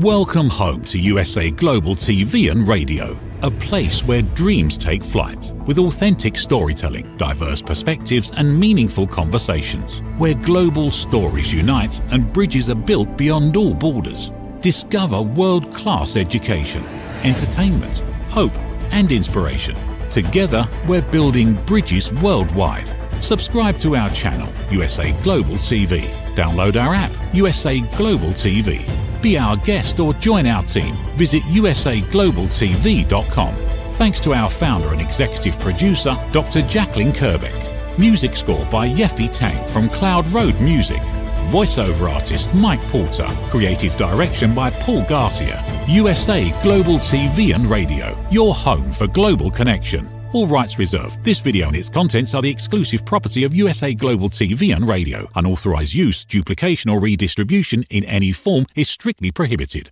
Welcome home to USA Global TV and Radio, a place where dreams take flight, with authentic storytelling, diverse perspectives and meaningful conversations, where global stories unite and bridges are built beyond all borders. Discover world-class education, entertainment, hope and inspiration. Together, we're building bridges worldwide. Subscribe to our channel, USA Global TV. Download our app, USA Global TV. Be our guest or join our team. Visit usaglobaltv.com. Thanks to our founder and executive producer, Dr. Jacqueline Kerbeck. Music score by Yeffy Tang from Cloud Road Music. Voiceover artist Mike Porter. Creative direction by Paul Garcia. USA Global TV and Radio, your home for global connection. All rights reserved. This video and its contents are the exclusive property of USA Global TV and Radio. Unauthorized use, duplication or redistribution in any form is strictly prohibited.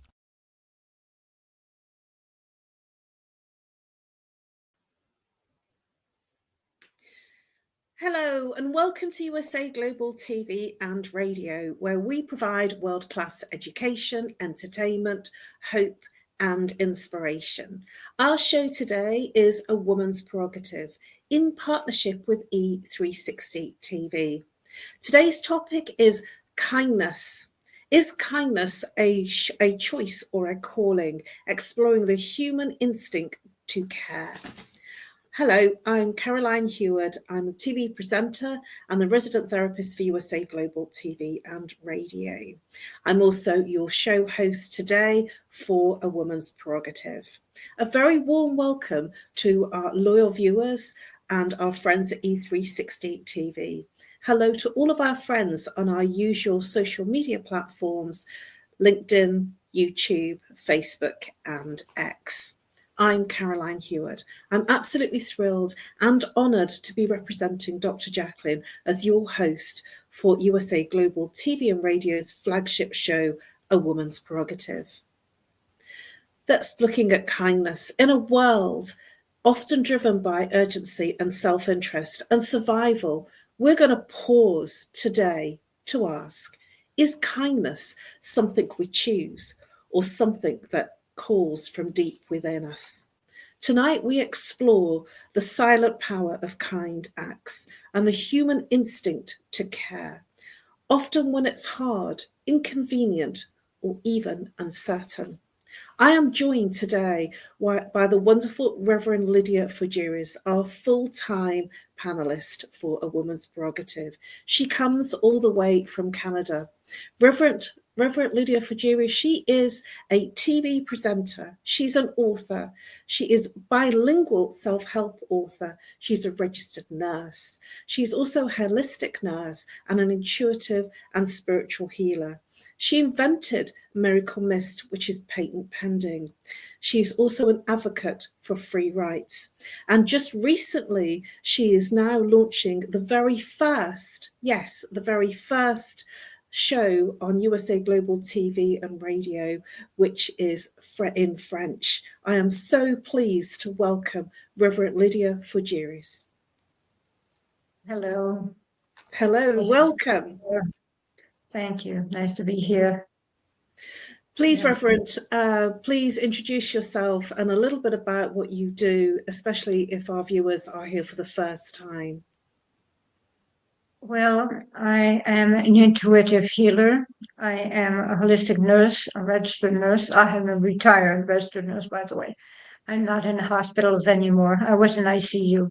Hello and welcome to USA Global TV and Radio, where we provide world-class education, entertainment, hope and inspiration. Our show today is A Woman's Prerogative in partnership with E360 TV. Today's topic is kindness. Is kindness a choice or a calling? Exploring the human instinct to care. Hello, I'm Caroline Heward. I'm a TV presenter and the resident therapist for USA Global TV and Radio. I'm also your show host today for A Woman's Prerogative. A very warm welcome to our loyal viewers and our friends at E360 TV. Hello to all of our friends on our usual social media platforms, LinkedIn, YouTube, Facebook and X. I'm Caroline Heward. I'm absolutely thrilled and honoured to be representing Dr. Jacqueline as your host for USA Global TV and Radio's flagship show, A Woman's Prerogative. That's looking at kindness in a world often driven by urgency and self-interest and survival. We're going to pause today to ask, is kindness something we choose or something that calls from deep within us? Tonight we explore the silent power of kind acts and the human instinct to care, often when it's hard, inconvenient, or even uncertain. I am joined today by the wonderful Reverend Lydia Fujiris, our full-time panelist for A Woman's Prerogative. She comes all the way from Canada. Reverend Lydia Fujiris, she is a TV presenter. She's an author. She is bilingual self-help author. She's a registered nurse. She's also a holistic nurse and an intuitive and spiritual healer. She invented Miracle Mist, which is patent pending. She's also an advocate for free rights. And just recently, she is now launching the very first show on USA Global TV and Radio, which is in French. I am so pleased to welcome Reverend Lydia Fujiris. Hello. Hello, welcome. Thank you. Nice to be here. Please, Reverend, please introduce yourself and a little bit about what you do, especially if our viewers are here for the first time. Well, I am an intuitive healer. I am a holistic nurse, a registered nurse. I am a retired registered nurse, by the way. I'm not in hospitals anymore. I was in ICU.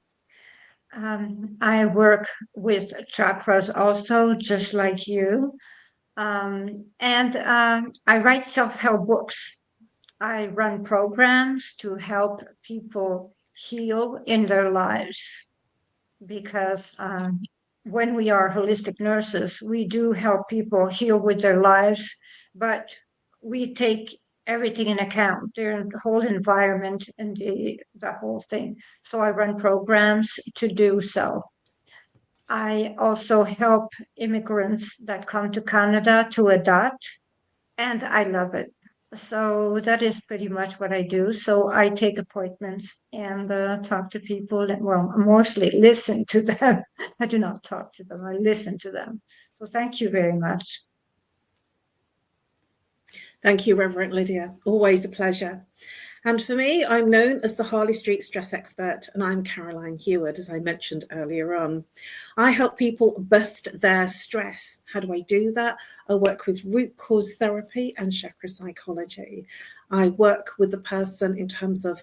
I work with chakras also, just like you. And I write self-help books. I run programs to help people heal in their lives because when we are holistic nurses, we do help people heal with their lives, but we take everything in account, their whole environment and the whole thing. So I run programs to do so. I also help immigrants that come to Canada to adopt, and I love it. So that is pretty much what I do. So I take appointments and talk to people, well, mostly listen to them. I do not talk to them, I listen to them. So thank you very much. Thank you, Reverend Lydia. Always a pleasure. And for me, I'm known as the Harley Street Stress Expert, and I'm Caroline Heward, as I mentioned earlier on. I help people bust their stress. How do I do that? I work with root cause therapy and chakra psychology. I work with the person in terms of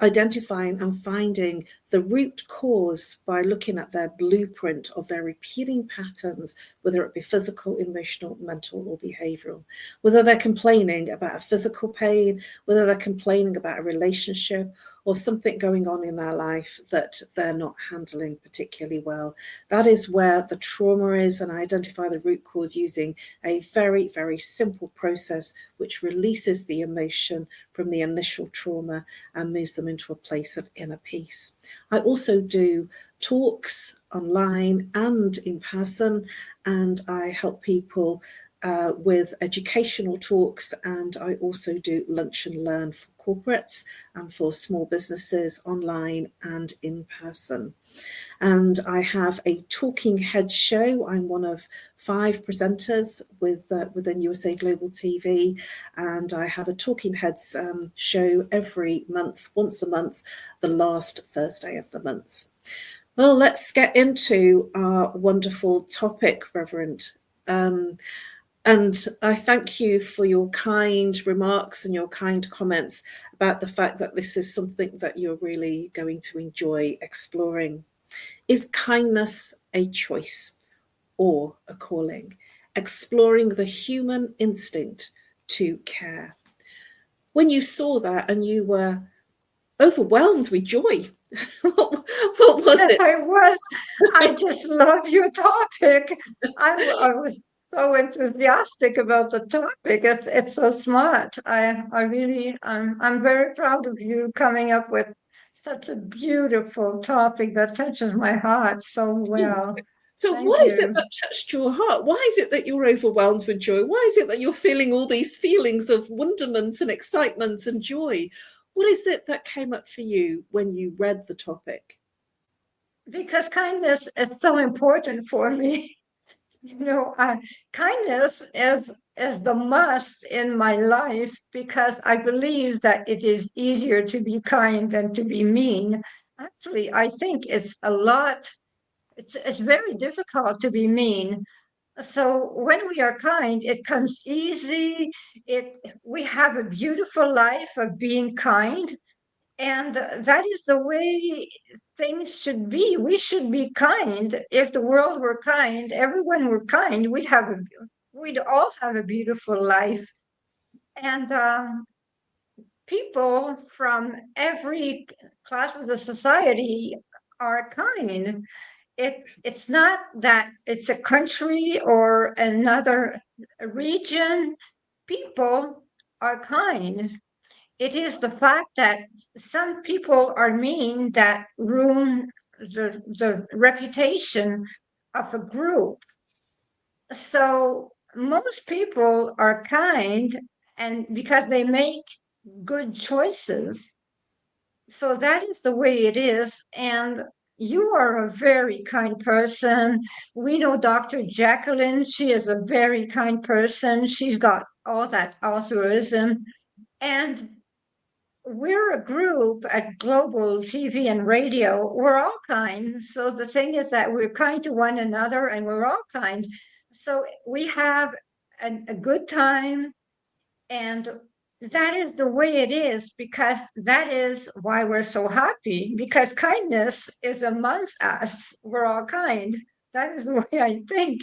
identifying and finding the root cause by looking at their blueprint of their repeating patterns, whether it be physical, emotional, mental, or behavioral. Whether they're complaining about a physical pain, whether they're complaining about a relationship or something going on in their life that they're not handling particularly well. That is where the trauma is, and I identify the root cause using a very, very simple process which releases the emotion from the initial trauma and moves them into a place of inner peace. I also do talks online and in person, and I help people with educational talks, and I also do lunch and learn for corporates and for small businesses online and in person. And I have a talking head show. I'm one of 5 presenters within USA Global TV, and I have a talking heads show every month, once a month, the last Thursday of the month. Well, let's get into our wonderful topic, Reverend. And I thank you for your kind remarks and your kind comments about the fact that this is something that you're really going to enjoy exploring. Is kindness a choice or a calling? Exploring the human instinct to care. When you saw that and you were overwhelmed with joy, what was Yes, it? I was. I just love your topic. I was so enthusiastic about the topic. It's so smart. I really, I'm very proud of you coming up with such a beautiful topic that touches my heart so well. So Thank what is it you. that touched your heart? Why is it that you're overwhelmed with joy? Why is it that you're feeling all these feelings of wonderment and excitement and joy? What is it that came up for you when you read the topic? Because kindness is so important for me. You know, kindness is the must in my life because I believe that it is easier to be kind than to be mean. Actually, I think it's very difficult to be mean. So when we are kind, it comes easy. We have a beautiful life of being kind, and that is the way things should be. We should be kind. If the world were kind, everyone were kind, we'd all have a beautiful life. And people from every class of the society are kind. It's not that it's a country or another region. People are kind. It is the fact that some people are mean that ruin the reputation of a group. So most people are kind and because they make good choices. So that is the way it is. And you are a very kind person. We know Dr. Jacqueline. She is a very kind person. She's got all that altruism. And we're a group at Global TV and Radio. We're all kind. So the thing is that we're kind to one another and we're all kind. So we have a good time. And that is the way it is because that is why we're so happy because kindness is amongst us. We're all kind. That is the way I think.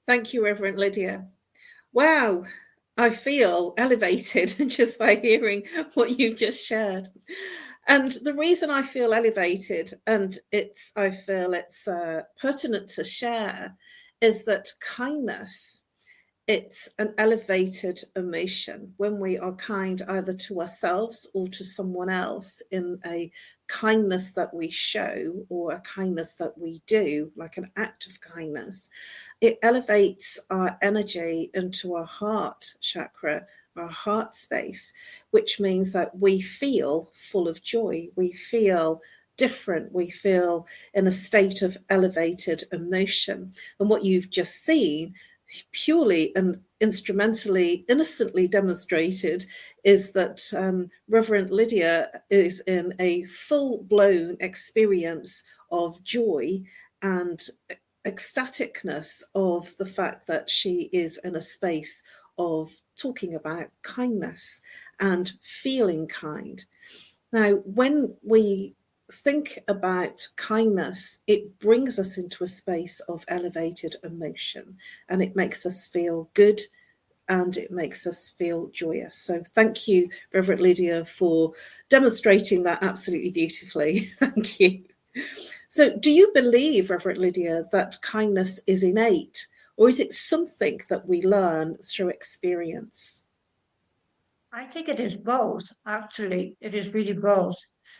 Thank you, Reverend Lydia. Wow, I feel elevated just by hearing what you've just shared. And the reason I feel elevated, and I feel it's pertinent to share, is that kindness, it's an elevated emotion when we are kind either to ourselves or to someone else in a kindness that we show or a kindness that we do, like an act of kindness. It elevates our energy into our heart chakra, our heart space, which means that we feel full of joy. We feel different. We feel in a state of elevated emotion. And what you've just seen, purely and instrumentally, innocently demonstrated is that Reverend Lydia is in a full-blown experience of joy and ecstaticness of the fact that she is in a space of talking about kindness and feeling kind. Now, when we think about kindness, it brings us into a space of elevated emotion, and it makes us feel good and it makes us feel joyous. So thank you, Reverend Lydia, for demonstrating that absolutely beautifully. Thank you. So do you believe, Reverend Lydia, that kindness is innate, or is it something that we learn through experience? I think it is both. Actually, it is really both.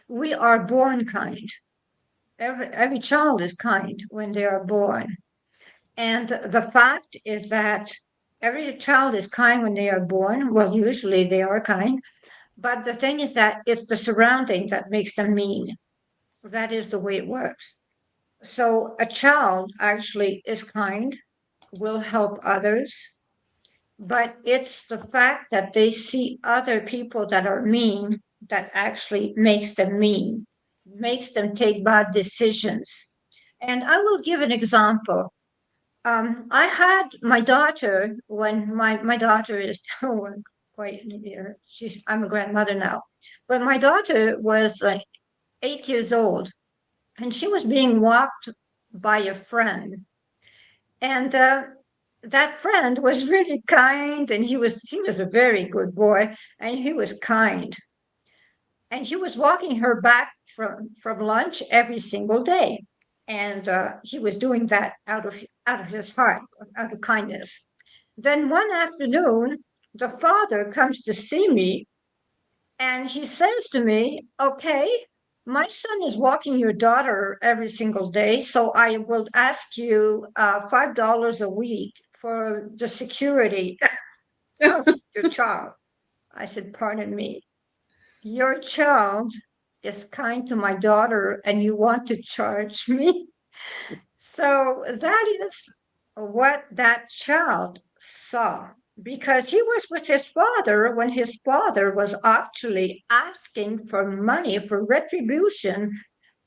We are born kind. Every child is kind when they are born. And the fact is that every child is kind when they are born. Well, usually they are kind. But the thing is that it's the surrounding that makes them mean. That is the way it works. So a child actually is kind, will help others, but it's the fact that they see other people that are mean that actually makes them mean, makes them take bad decisions. And I will give an example. I had my daughter when my daughter is quite I'm a grandmother now, but my daughter was like 8 years old, and she was being walked by a friend, and that friend was really kind, and he was a very good boy, and he was kind, and he was walking her back from lunch every single day, and he was doing that out of his heart, out of kindness. Then one afternoon, the father comes to see me, and he says to me, "Okay, my son is walking your daughter every single day, so I will ask you $5 a week for the security of your child." I said, "Pardon me, your child is kind to my daughter and you want to charge me?" So that is what that child saw, because he was with his father when his father was actually asking for money for retribution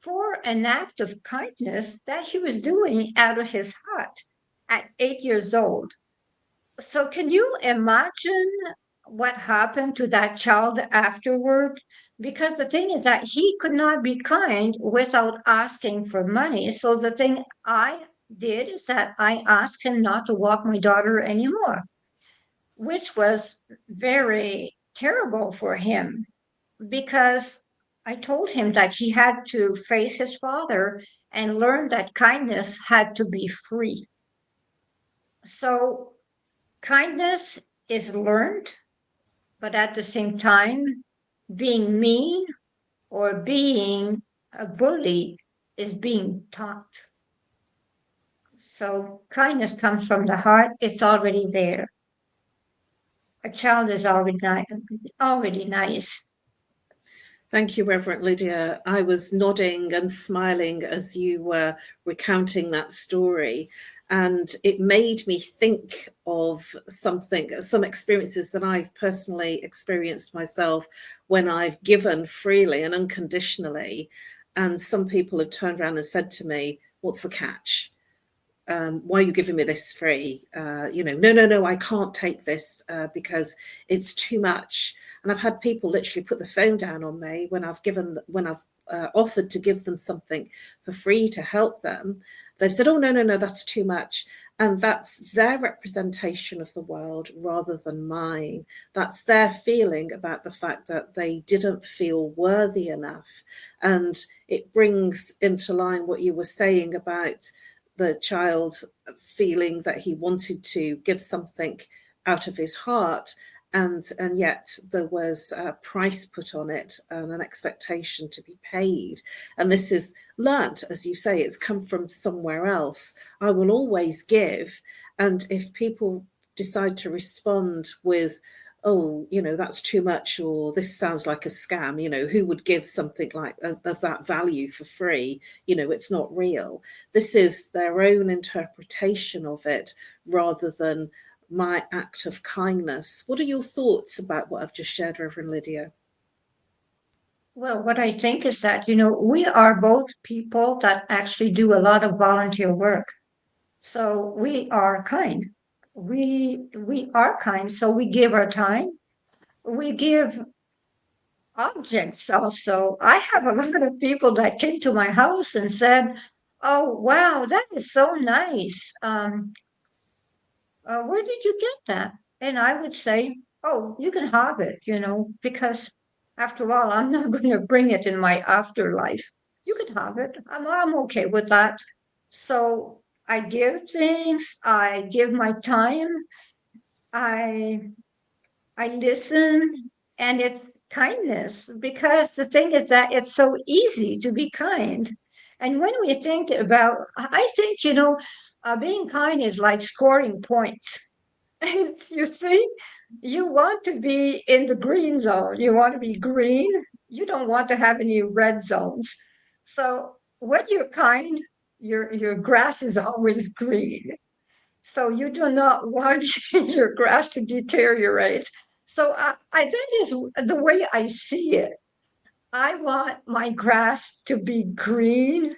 for an act of kindness that he was doing out of his heart at 8 years old. So, can you imagine what happened to that child afterward? Because the thing is that he could not be kind without asking for money. So, the thing I did is that I asked him not to walk my daughter anymore, which was very terrible for him because I told him that he had to face his father and learn that kindness had to be free. So, kindness is learned, but at the same time, being mean or being a bully is being taught. So kindness comes from the heart, it's already there. A child is already nice. Thank you, Reverend Lydia. I was nodding and smiling as you were recounting that story. And it made me think of some experiences that I've personally experienced myself when I've given freely and unconditionally. And some people have turned around and said to me, "What's the catch? Why are you giving me this free? No, I can't take this because it's too much." And I've had people literally put the phone down on me when I've offered to give them something for free to help them. They've said, "Oh, no, that's too much." And that's their representation of the world rather than mine. That's their feeling about the fact that they didn't feel worthy enough. And it brings into line what you were saying about the child feeling that he wanted to give something out of his heart, and yet there was a price put on it and an expectation to be paid. And this is learnt, as you say, it's come from somewhere else. I will always give, and if people decide to respond with oh, that's too much, or this sounds like a scam. Who would give something like of that value for free? It's not real. This is their own interpretation of it rather than my act of kindness. What are your thoughts about what I've just shared, Reverend Lydia? Well, what I think is that, we are both people that actually do a lot of volunteer work. So we are kind. We are kind. So we give our time. We give objects also. I have a lot of people that came to my house and said, "Oh, wow, that is so nice. Where did you get that?" And I would say, "Oh, you can have it, because after all, I'm not going to bring it in my afterlife. You can have it. I'm okay with that." So I give things, I give my time, I I listen, and it's kindness, because the thing is that it's so easy to be kind. And when we think about, I think, being kind is like scoring points. You see, you want to be in the green zone, you want to be green, you don't want to have any red zones. So when you're kind, your grass is always green. So you do not want your grass to deteriorate. So that is the way I see it. I want my grass to be green,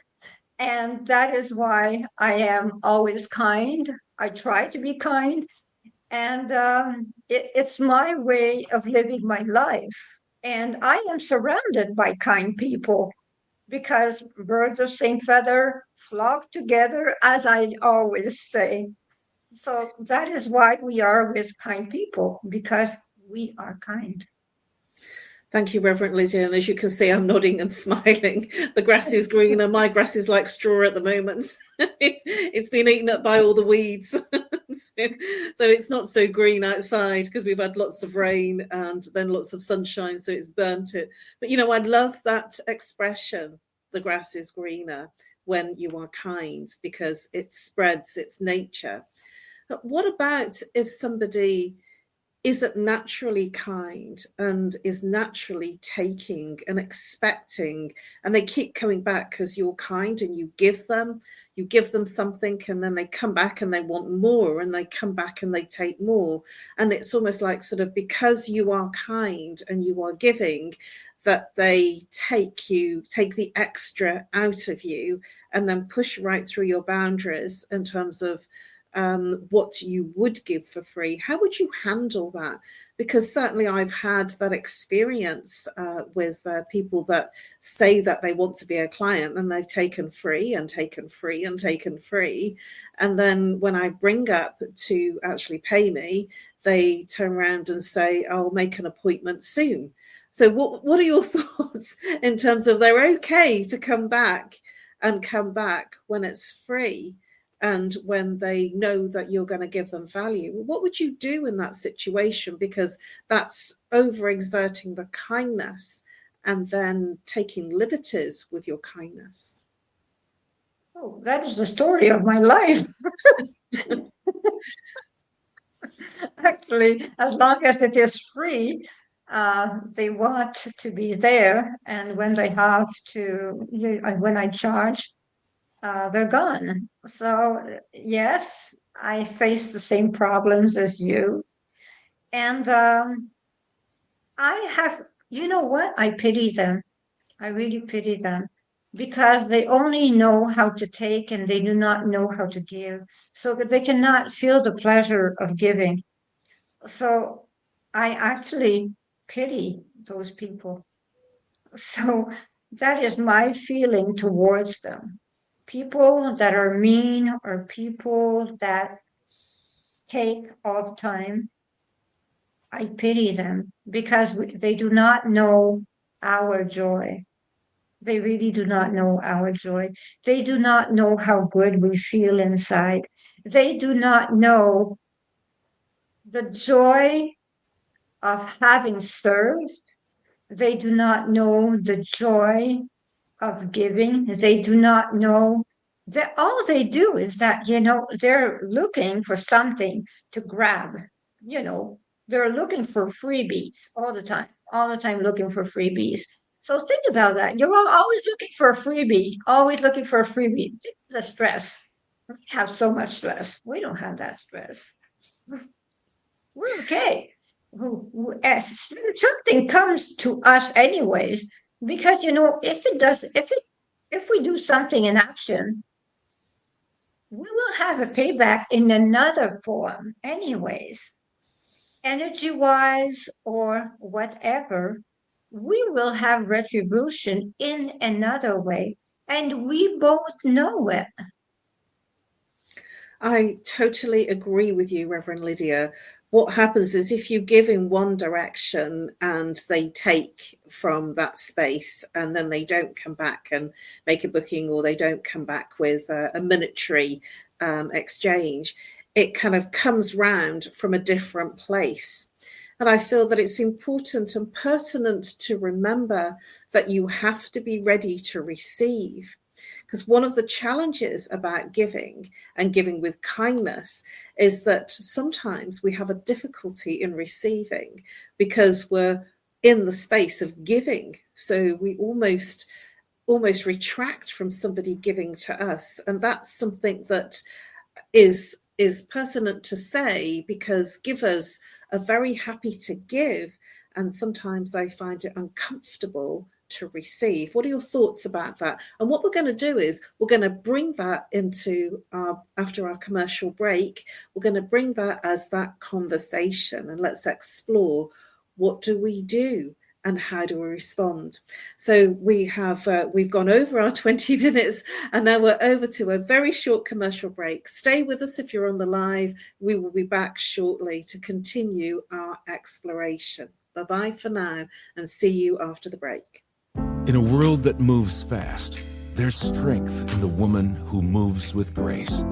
and that is why I am always kind. I try to be kind, and it's my way of living my life. And I am surrounded by kind people, because birds of same feather flock together, as I always say. So that is why we are with kind people, because we are kind. Thank you, Reverend Lydia. And as you can see, I'm nodding and smiling. The grass is green, and my grass is like straw at the moment. It's been eaten up by all the weeds. So it's not so green outside because we've had lots of rain and then lots of sunshine, so it's burnt it. But I love that expression, the grass is greener, when you are kind, because it spreads its nature. But what about if somebody isn't naturally kind and is naturally taking and expecting, and they keep coming back because you're kind and you give them something, and then they come back and they want more, and they come back and they take more, and it's almost like, sort of, because you are kind and you are giving, that they take the extra out of you and then push right through your boundaries in terms of what you would give for free. How would you handle that? Because certainly I've had that experience with people that say that they want to be a client, and they've taken free and taken free and taken free. And then when I bring up to actually pay me, they turn around and say, "I'll make an appointment soon." So what are your thoughts in terms of, they're okay to come back when it's free, and when they know that you're going to give them value? What would you do in that situation? Because that's overexerting the kindness and then taking liberties with your kindness. Oh, that is the story of my life. Actually, as long as it is free, they want to be there. And when they have to, when I charge, they're gone. So, yes, I face the same problems as you. And I have, you know what? I pity them. I really pity them, because they only know how to take and they do not know how to give. So that they cannot feel the pleasure of giving. So I actually pity those people. So that is my feeling towards them. People that are mean, or people that take all the time, I pity them, because they do not know our joy. They really do not know our joy. They do not know how good we feel inside. They do not know the joy of having served. They do not know the joy of giving. They do not know that all they do is that, they're looking for something to grab, you know, They're looking for freebies all the time looking for freebies. So think about that. You're always looking for a freebie, always looking for a freebie. The stress. We have so much stress. We don't have that stress. We're okay. Something comes to us anyways, because if we do something in action, we will have a payback in another form anyways. Energy wise or whatever, we will have retribution in another way. And we both know it. I totally agree with you, Reverend Lydia. What happens is if you give in one direction and they take from that space and then they don't come back and make a booking, or they don't come back with a monetary exchange, it kind of comes round from a different place. And I feel that it's important and pertinent to remember that you have to be ready to receive. Because one of the challenges about giving and giving with kindness is that sometimes we have a difficulty in receiving because we're in the space of giving. So we almost retract from somebody giving to us. And that's something that is pertinent to say, because givers are very happy to give, and sometimes they find it uncomfortable to receive. What are your thoughts about that? And what we're going to do is we're going to bring that into after our commercial break, we're going to bring that as that conversation, and let's explore, what do we do and how do we respond? So we've gone over our 20 minutes, and now we're over to a very short commercial break. Stay with us if you're on the live. We will be back shortly to continue our exploration. Bye-bye for now, and see you after the break. In a world that moves fast, there's strength in the woman who moves with grace.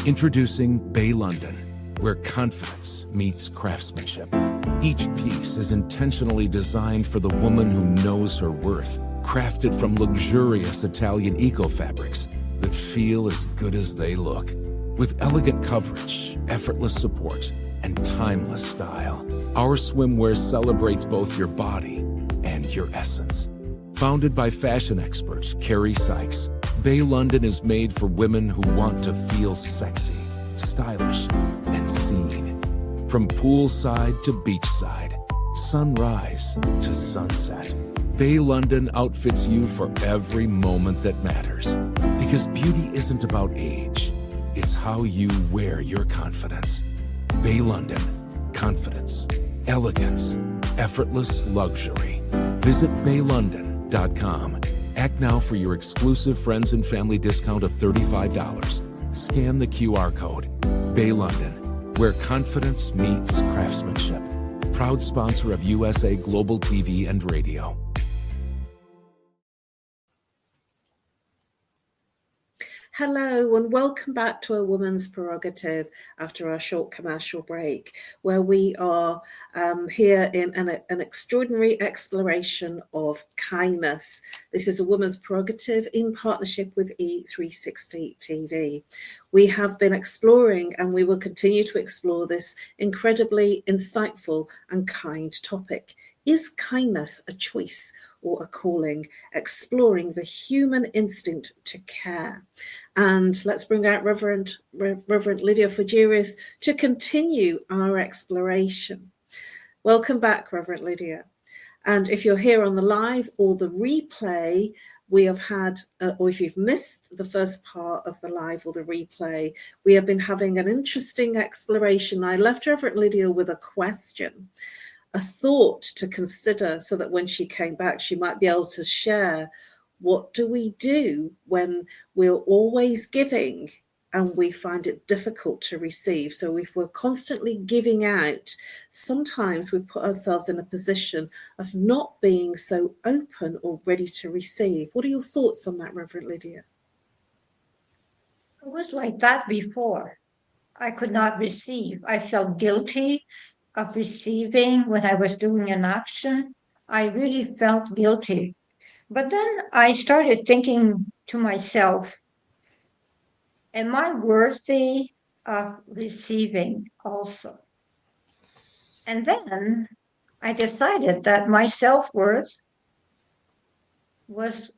Introducing Bay London, where confidence meets craftsmanship. Each piece is intentionally designed for the woman who knows her worth, crafted from luxurious Italian eco-fabrics that feel as good as they look. With elegant coverage, effortless support, and timeless style, our swimwear celebrates both your body and your essence. Founded by fashion expert Carrie Sykes, Bay London is made for women who want to feel sexy, stylish, and seen. From poolside to beachside, sunrise to sunset, Bay London outfits you for every moment that matters. Because beauty isn't about age, it's how you wear your confidence. Bay London, confidence, elegance, effortless luxury. Visit baylondon.com. Act now for your exclusive friends and family discount of $35. Scan the QR code. Bay London, where confidence meets craftsmanship. Proud sponsor of USA Global TV and Radio. Hello and welcome back to A Woman's Prerogative after our short commercial break, where we are here in an extraordinary exploration of kindness. This is A Woman's Prerogative in partnership with E360 TV. We have been exploring, and we will continue to explore, this incredibly insightful and kind topic. Is kindness a choice or a calling? Exploring the human instinct to care. And let's bring out Reverend Lydia Fujirius to continue our exploration. Welcome back, Reverend Lydia. And if you're here on the live or the replay, we have had, or if you've missed the first part of the live or the replay, we have been having an interesting exploration. I left Reverend Lydia with a question, a thought to consider, so that when she came back, she might be able to share, what do we do when we're always giving and we find it difficult to receive? So if we're constantly giving out, sometimes we put ourselves in a position of not being so open or ready to receive. What are your thoughts on that, Reverend Lydia? It was like that before. I could not receive. I felt guilty of receiving when I was doing an action. I really felt guilty. But then I started thinking to myself, am I worthy of receiving also? And then I decided that my self-worth was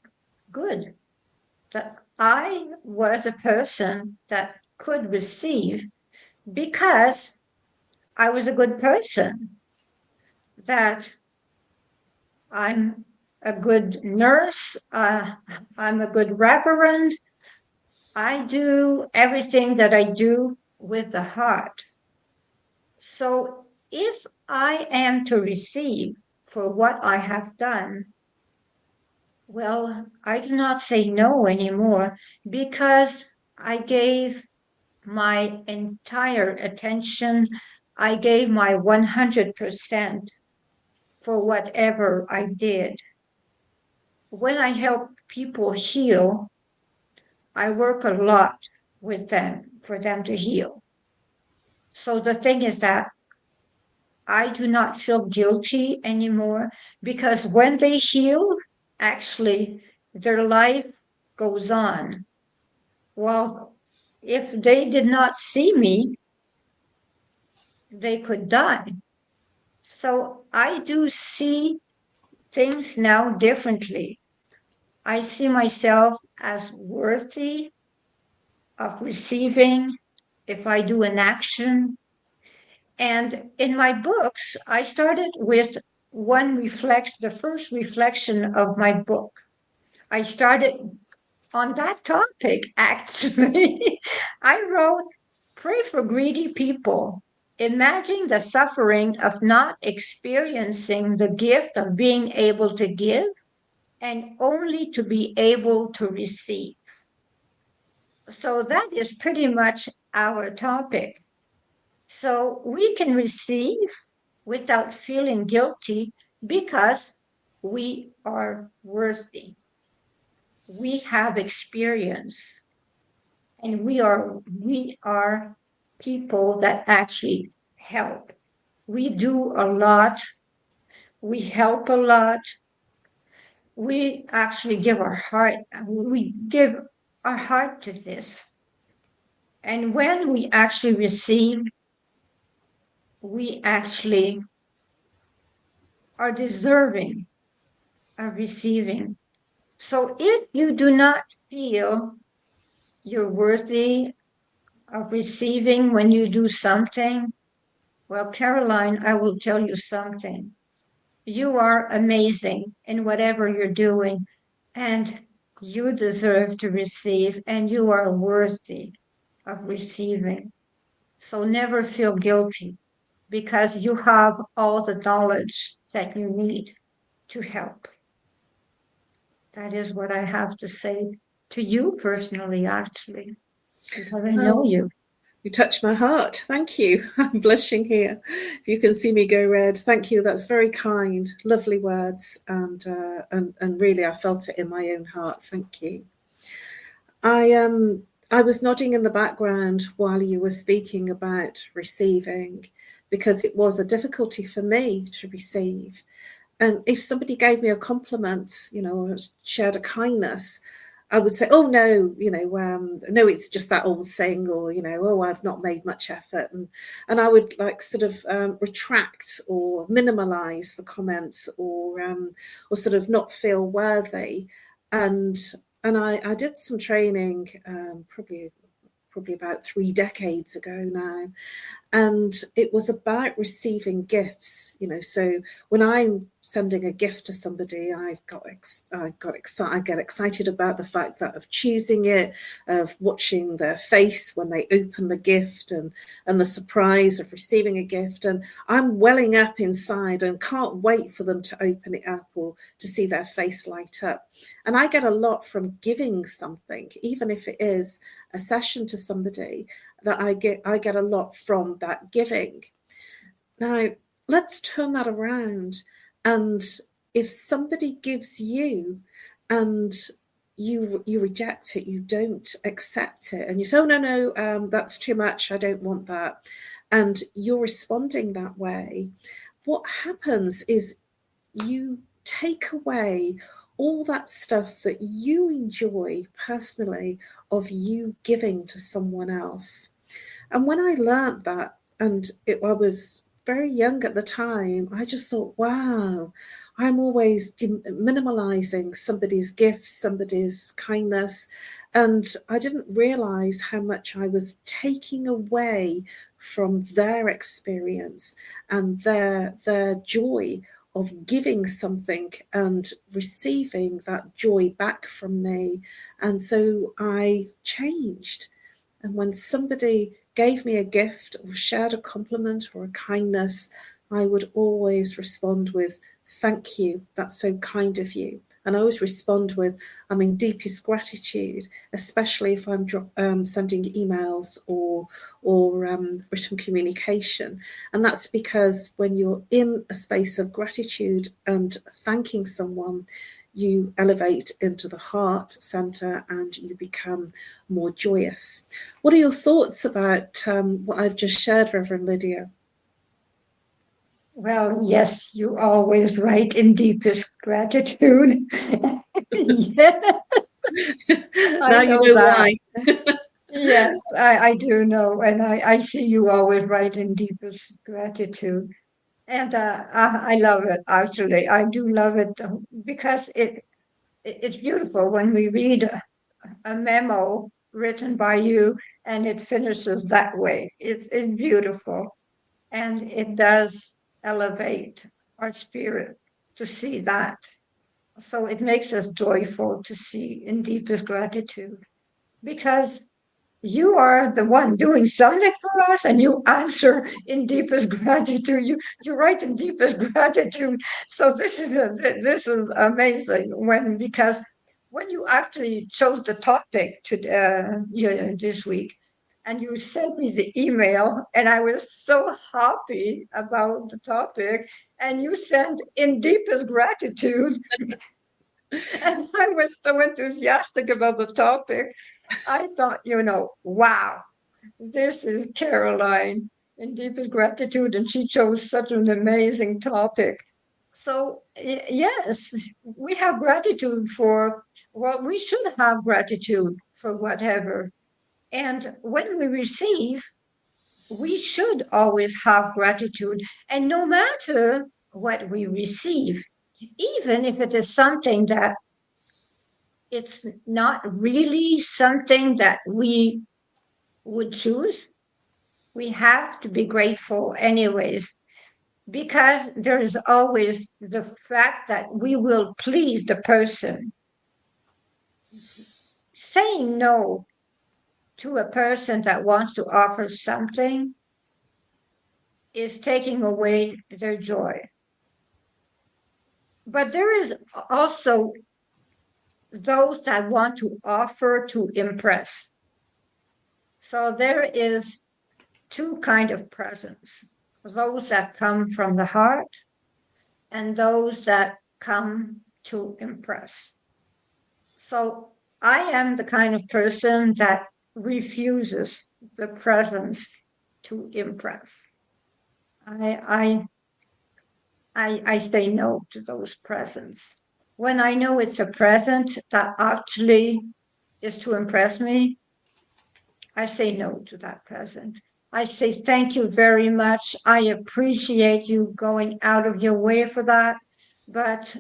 good, that I was a person that could receive because I was a good person, that I'm a good nurse, I'm a good reverend. I do everything that I do with the heart. So if I am to receive for what I have done, well, I do not say no anymore because I gave my entire attention. I gave my 100% for whatever I did. When I help people heal, I work a lot with them for them to heal. So the thing is that I do not feel guilty anymore because when they heal, actually, their life goes on. Well, if they did not see me, they could die. So I do see things now differently. I see myself as worthy of receiving if I do an action. And in my books, I started with the first reflection of my book. I started on that topic, actually. I wrote, Pray for greedy people. Imagine the suffering of not experiencing the gift of being able to give and only to be able to receive. So that is pretty much our topic. So we can receive without feeling guilty because we are worthy. We have experience and we are people that actually help. We do a lot, we help a lot, we actually give our heart to this. And when we actually receive, we actually are deserving of receiving. So if you do not feel you're worthy of receiving when you do something, well, Caroline, I will tell you something. You are amazing in whatever you're doing, and you deserve to receive, and you are worthy of receiving. So never feel guilty because you have all the knowledge that you need to help. That is what I have to say to you personally, actually, because I know Oh, you. you touched my heart. Thank you. I'm blushing here. If you can see me go red, thank you. That's very kind, lovely words, and really, I felt it in my own heart. Thank you. I was nodding in the background while you were speaking about receiving, because it was a difficulty for me to receive. And if somebody gave me a compliment, or shared a kindness, I would say, oh, no, no, it's just that old thing, or, oh, I've not made much effort. And I would sort of retract or minimalize the comments, or sort of not feel worthy. And I did some training probably about 3 decades ago now. And it was about receiving gifts, so when I'm sending a gift to somebody, I get excited about the fact that of choosing it, of watching their face when they open the gift, and the surprise of receiving a gift. And I'm welling up inside and can't wait for them to open it up or to see their face light up. And I get a lot from giving something, even if it is a session to somebody, that I get a lot from that giving. Now, let's turn that around. And if somebody gives you and you reject it, you don't accept it, and you say, oh, no, that's too much, I don't want that, and you're responding that way, what happens is you take away all that stuff that you enjoy personally of you giving to someone else. And when I learned that, and I was very young at the time, I just thought, wow, I'm always minimalizing somebody's gifts, somebody's kindness. And I didn't realize how much I was taking away from their experience and their joy of giving something and receiving that joy back from me. And so I changed. And when somebody gave me a gift or shared a compliment or a kindness, I would always respond with, thank you, that's so kind of you. And I always respond with, I'm in deepest gratitude, especially if I'm sending emails or written communication. And that's because when you're in a space of gratitude and thanking someone, you elevate into the heart center and you become more joyous. What are your thoughts about what I've just shared, Reverend Lydia? Well, yes, you always write in deepest gratitude. Yeah, Now I you know know that. why. Yes, I do know. And I see you always write in deepest gratitude. And I love it, actually. I do love it because it's beautiful when we read a memo written by you and it finishes that way. It's beautiful. And it does elevate our spirit to see that. So it makes us joyful to see in deepest gratitude because you are the one doing something for us and you answer in deepest gratitude. You write in deepest gratitude. So this is amazing because when you actually chose the topic to this week, and you sent me the email, and I was so happy about the topic, and you sent in deepest gratitude, and I was so enthusiastic about the topic. I thought, wow, this is Caroline in deepest gratitude, and she chose such an amazing topic. So, yes, we have gratitude for, well, we should have gratitude for whatever. And when we receive, we should always have gratitude. And no matter what we receive, even if it is something that it's not really something that we would choose, we have to be grateful anyways, because there is always the fact that we will please the person. Saying no to a person that wants to offer something is taking away their joy. But there is also those that want to offer to impress. So there is two kind of presents, those that come from the heart and those that come to impress. So I am the kind of person that refuses the presents to impress. I say no to those presents. When I know it's a present that actually is to impress me, I say no to that present. I say thank you very much. I appreciate you going out of your way for that, but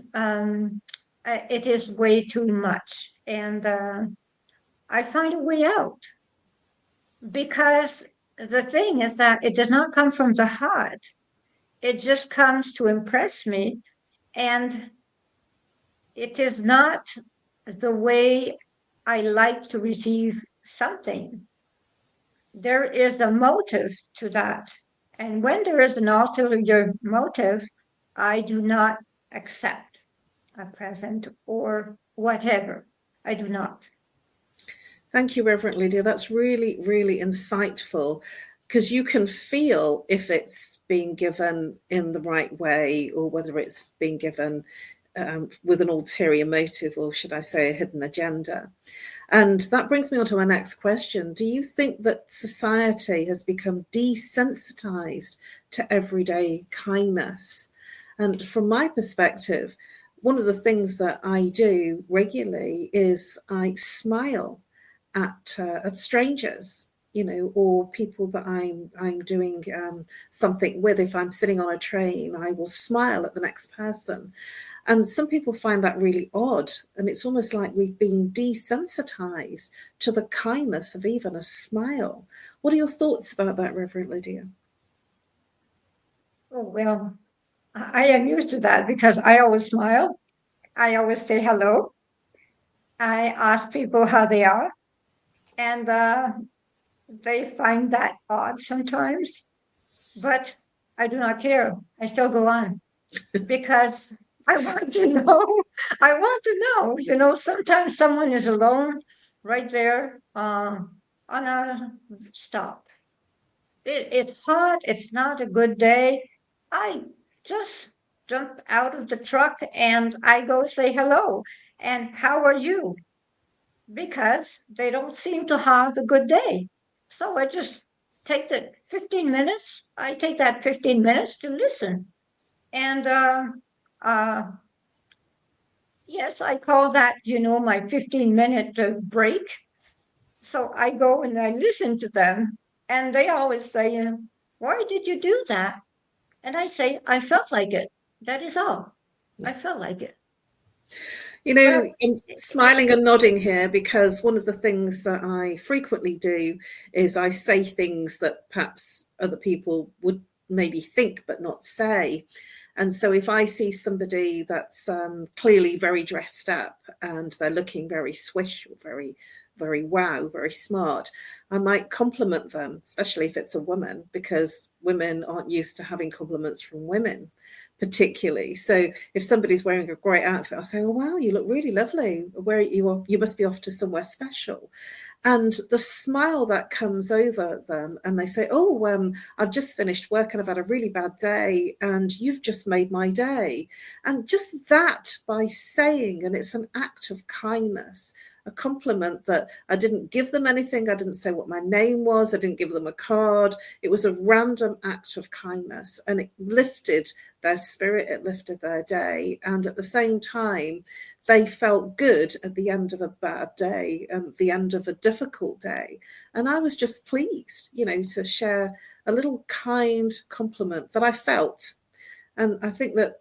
it is way too much, and I find a way out, because the thing is that it does not come from the heart. It just comes to impress me, and it is not the way I like to receive something. There is a motive to that. And when there is an ulterior motive, I do not accept a present or whatever. I do not. Thank you, Reverend Lydia. That's really, really insightful, because you can feel if it's being given in the right way or whether it's being given with an ulterior motive, or should I say a hidden agenda. And that brings me on to my next question. Do you think that society has become desensitized to everyday kindness? And from my perspective, one of the things that I do regularly is I smile at strangers. or people that I'm doing something with. If I'm sitting on a train, I will smile at the next person. And some people find that really odd. And it's almost like we've been desensitized to the kindness of even a smile. What are your thoughts about that, Reverend Lydia? Oh, well, I am used to that because I always smile. I always say hello. I ask people how they are, and they find that odd sometimes, but I do not care. I still go on because I want to know. I want to know. Sometimes someone is alone right there on a stop. It's hot. It's not a good day. I just jump out of the truck and I go say hello. And how are you? Because they don't seem to have a good day. So I just take the 15 minutes. I take that 15 minutes to listen. And uh, yes, I call that, my 15-minute break. So I go and I listen to them. And they always say, why did you do that? And I say, I felt like it. That is all. I felt like it. I'm smiling and nodding here because one of the things that I frequently do is I say things that perhaps other people would maybe think but not say. And so if I see somebody that's clearly very dressed up and they're looking very swish or very, very wow, very smart, I might compliment them, especially if it's a woman, because women aren't used to having compliments from women particularly. So if somebody's wearing a great outfit, I'll say, oh, wow, you look really lovely. Where you must be off to somewhere special. And the smile that comes over them and they say, oh, I've just finished work and I've had a really bad day and you've just made my day. And just that by saying, and it's an act of kindness, a compliment that I didn't give them anything. I didn't say what my name was. I didn't give them a card. It was a random act of kindness and it lifted their spirit. It lifted their day. And at the same time, they felt good at the end of a bad day and the end of a difficult day. And I was just pleased, to share a little kind compliment that I felt. And I think that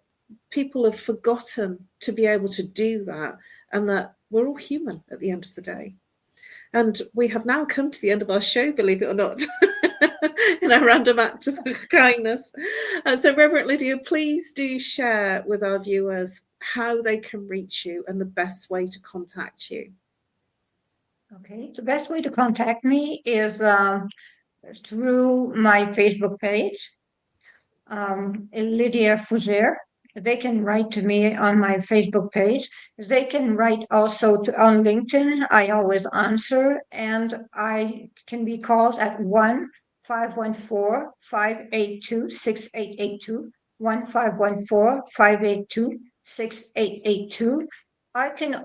people have forgotten to be able to do that and that we're all human at the end of the day. And we have now come to the end of our show, believe it or not, in a random act of kindness. So Reverend Lydia, please do share with our viewers how they can reach you and the best way to contact you. Okay, the best way to contact me is through my Facebook page, Lydia Fougère. They can write to me on my Facebook page. They can write also on LinkedIn. I always answer, and I can be called at 1-514-582-6882, 1-514-582-6882. I can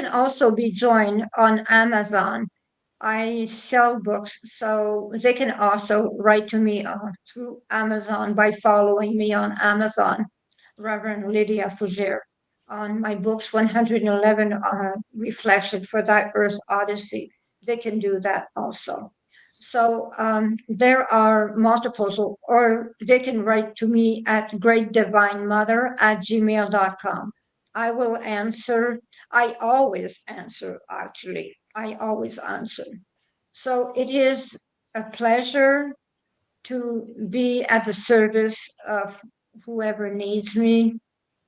also be joined on Amazon. I sell books, so they can also write to me through Amazon by following me on Amazon, Reverend Lydia Fougère, on my books 111 Reflection for Thy Earth Odyssey. They can do that also. So there are multiples, or they can write to me at greatdivinemother@gmail.com. I will answer. I always answer, actually. I always answer. So it is a pleasure to be at the service of whoever needs me.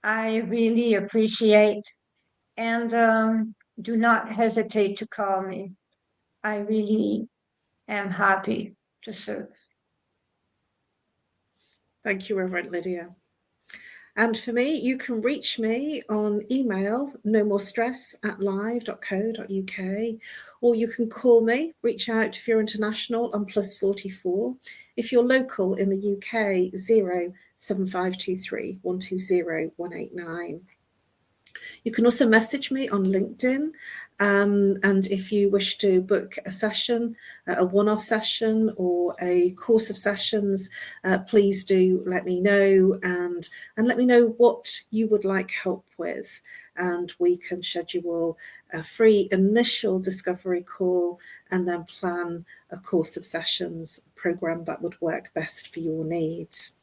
I really appreciate, and do not hesitate to call me. I really am happy to serve. Thank you, Reverend Lydia. And for me, you can reach me on email, nomorestress@live.co.uk, or you can call me, reach out if you're international on +44. If you're local in the UK, 07523 120 189. You can also message me on LinkedIn. And if you wish to book a session, a one-off session or a course of sessions, please do let me know and let me know what you would like help with. And we can schedule a free initial discovery call, and then plan a course of sessions program that would work best for your needs.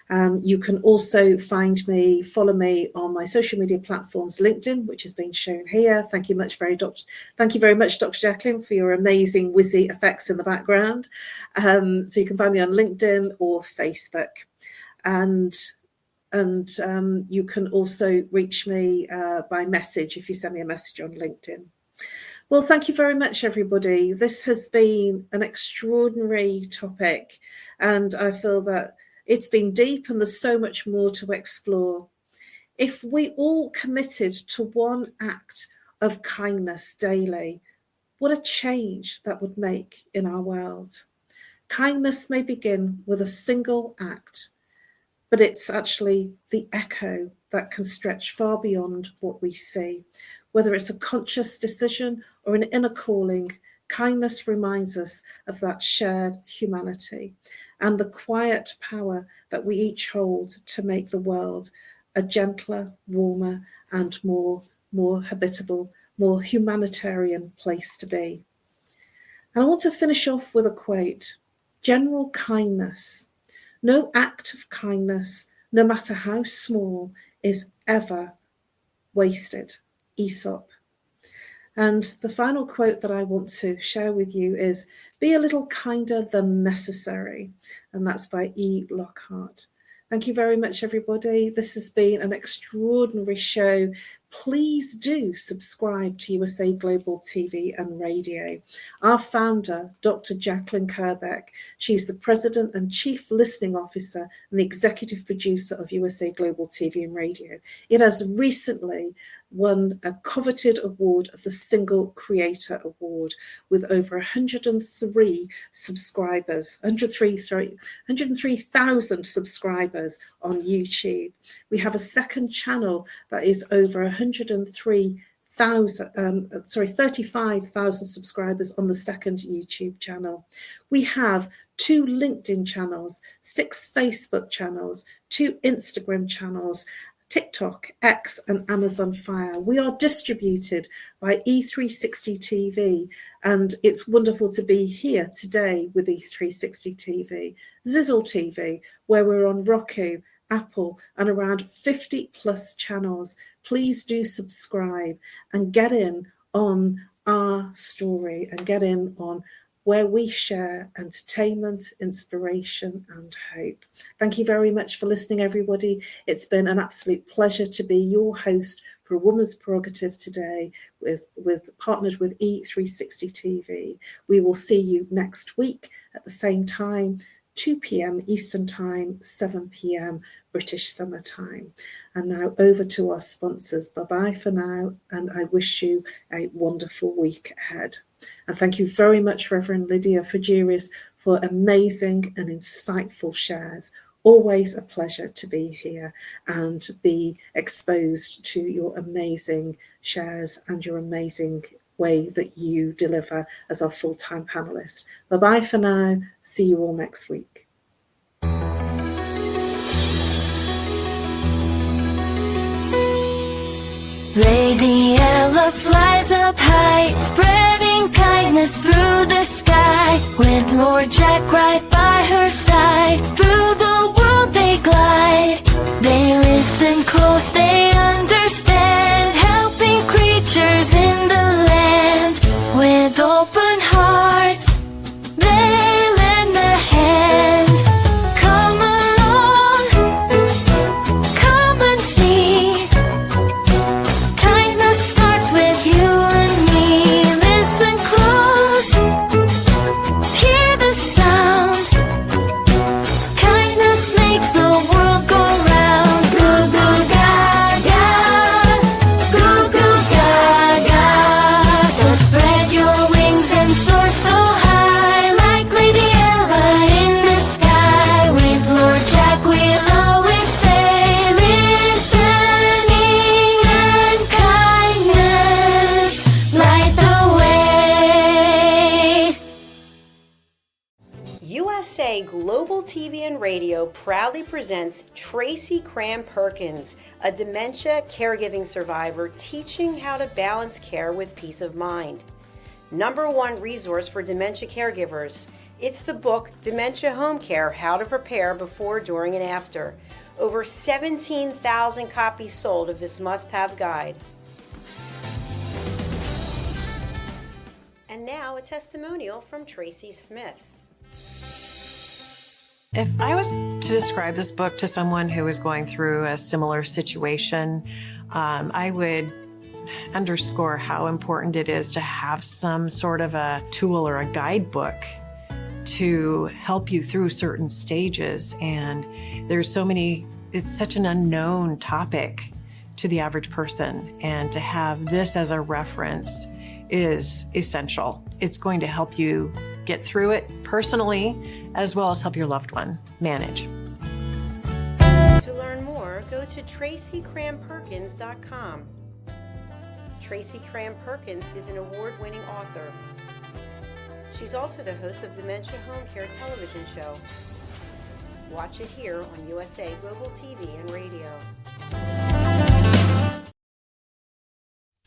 You can also follow me on my social media platforms, LinkedIn, which is being shown here. Thank you very much, Dr. Jacqueline, for your amazing whizzy effects in the background. So you can find me on LinkedIn or Facebook. And you can also reach me by message if you send me a message on LinkedIn. Well, thank you very much, everybody. This has been an extraordinary topic, and I feel that it's been deep and there's so much more to explore. If we all committed to one act of kindness daily, what a change that would make in our world. Kindness may begin with a single act, but it's actually the echo that can stretch far beyond what we see. Whether it's a conscious decision or an inner calling, kindness reminds us of that shared humanity and the quiet power that we each hold to make the world a gentler, warmer, and more habitable, more humanitarian place to be. And I want to finish off with a quote. General kindness. No act of kindness, no matter how small, is ever wasted. Aesop. And the final quote that I want to share with you is, be a little kinder than necessary. And that's by E. Lockhart. Thank you very much, everybody. This has been an extraordinary show. Please do subscribe to USA Global TV and Radio. Our founder, Dr. Jacqueline Kerbeck, she's the President and Chief Listening Officer and the Executive Producer of USA Global TV and Radio. It has recently won a coveted award of the Single Creator Award with over 103,000 subscribers on YouTube. We have a second channel that is over 35,000 subscribers on the second YouTube channel. We have 2 LinkedIn channels, 6 Facebook channels, 2 Instagram channels, TikTok, X, and Amazon Fire. We are distributed by E360 TV, and it's wonderful to be here today with E360 TV. Zizzle TV, where we're on Roku, Apple, and around 50 plus channels. Please do subscribe and get in on our story and get in on where we share entertainment, inspiration, and hope. Thank you very much for listening, everybody. It's been an absolute pleasure to be your host for A Woman's Prerogative today, partnered with E360 TV. We will see you next week at the same time, 2 p.m. Eastern Time, 7 p.m. British Summer Time. And now over to our sponsors. Bye-bye for now, and I wish you a wonderful week ahead. And thank you very much, Reverend Lydia Fajirius, for amazing and insightful shares. Always a pleasure to be here and be exposed to your amazing shares and your amazing way that you deliver as our full-time panelist. Bye-bye for now. See you all next week. Radiella flies up high, spreading kindness through the sky. With Lord Jack right by her side, through the world they glide. They listen close, they understand, helping creatures in the land. With open hearts, they lend a hand. Come along, come and see. Kindness starts with you and me. Listen close, hear the sound. Kindness makes the world TV and Radio proudly presents Tracy Cram-Perkins, a dementia caregiving survivor teaching how to balance care with peace of mind. #1 resource for dementia caregivers. It's the book Dementia Home Care: How to Prepare Before, During, and After. Over 17,000 copies sold of this must-have guide. And now a testimonial from Tracy Smith. If I was to describe this book to someone who is going through a similar situation, I would underscore how important it is to have some sort of a tool or a guidebook to help you through certain stages. And there's so many, it's such an unknown topic to the average person. And to have this as a reference is essential. It's going to help you get through it personally, as well as help your loved one manage. To learn more, go to tracycramperkins.com. Tracy Cram-Perkins is an award-winning author. She's also the host of Dementia Home Care television show. Watch it here on USA Global TV and Radio.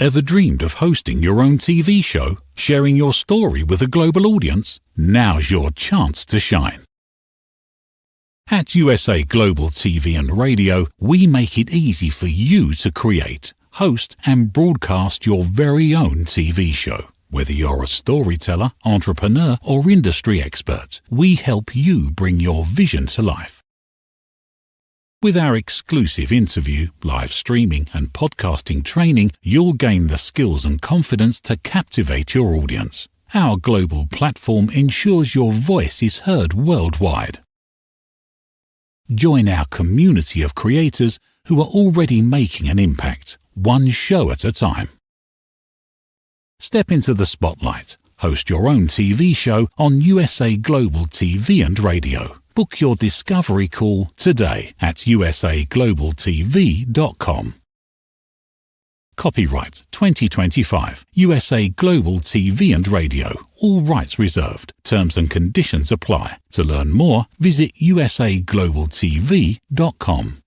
Ever dreamed of hosting your own TV show, sharing your story with a global audience? Now's your chance to shine. At USA Global TV and Radio, we make it easy for you to create, host, and broadcast your very own TV show. Whether you're a storyteller, entrepreneur, or industry expert, we help you bring your vision to life. With our exclusive interview, live streaming, and podcasting training, you'll gain the skills and confidence to captivate your audience. Our global platform ensures your voice is heard worldwide. Join our community of creators who are already making an impact, one show at a time. Step into the spotlight. Host your own TV show on USA Global TV and Radio. Book your discovery call today at usaglobaltv.com. Copyright 2025 USA Global TV and Radio. All rights reserved. Terms and conditions apply. To learn more, visit usaglobaltv.com.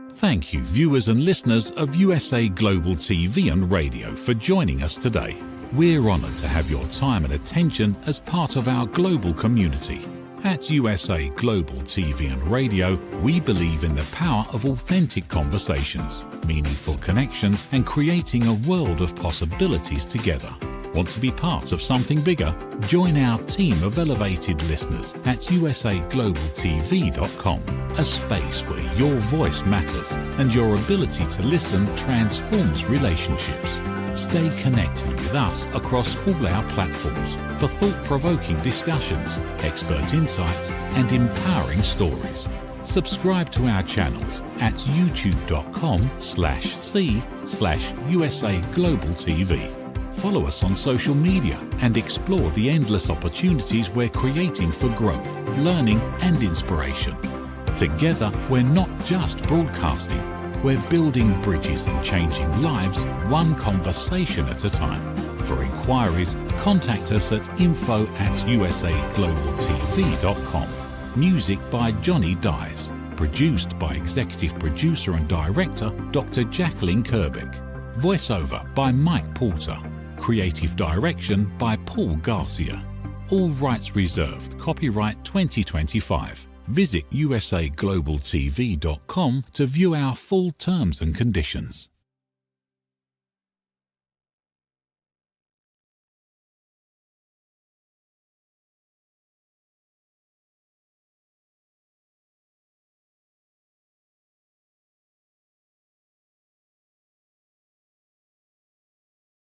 Thank you, viewers and listeners of USA Global TV and Radio, for joining us today. We're honoured to have your time and attention as part of our global community. At USA Global TV and Radio, we believe in the power of authentic conversations, meaningful connections, and creating a world of possibilities together. Want to be part of something bigger? Join our team of elevated listeners at usaglobaltv.com, a space where your voice matters and your ability to listen transforms relationships. Stay connected with us across all our platforms for thought-provoking discussions, expert insights, and empowering stories. Subscribe to our channels at youtube.com/c/usaglobaltv. Follow us on social media and explore the endless opportunities we're creating for growth, learning, and inspiration. Together, we're not just broadcasting, we're building bridges and changing lives one conversation at a time. For inquiries, contact us at info@usaglobaltv.com. Music by Johnny Dyes. Produced by Executive Producer and Director Dr. Jacqueline Kerbeck. Voiceover by Mike Porter. Creative Direction by Paul Garcia. All rights reserved. Copyright 2025. Visit usaglobaltv.com to view our full terms and conditions.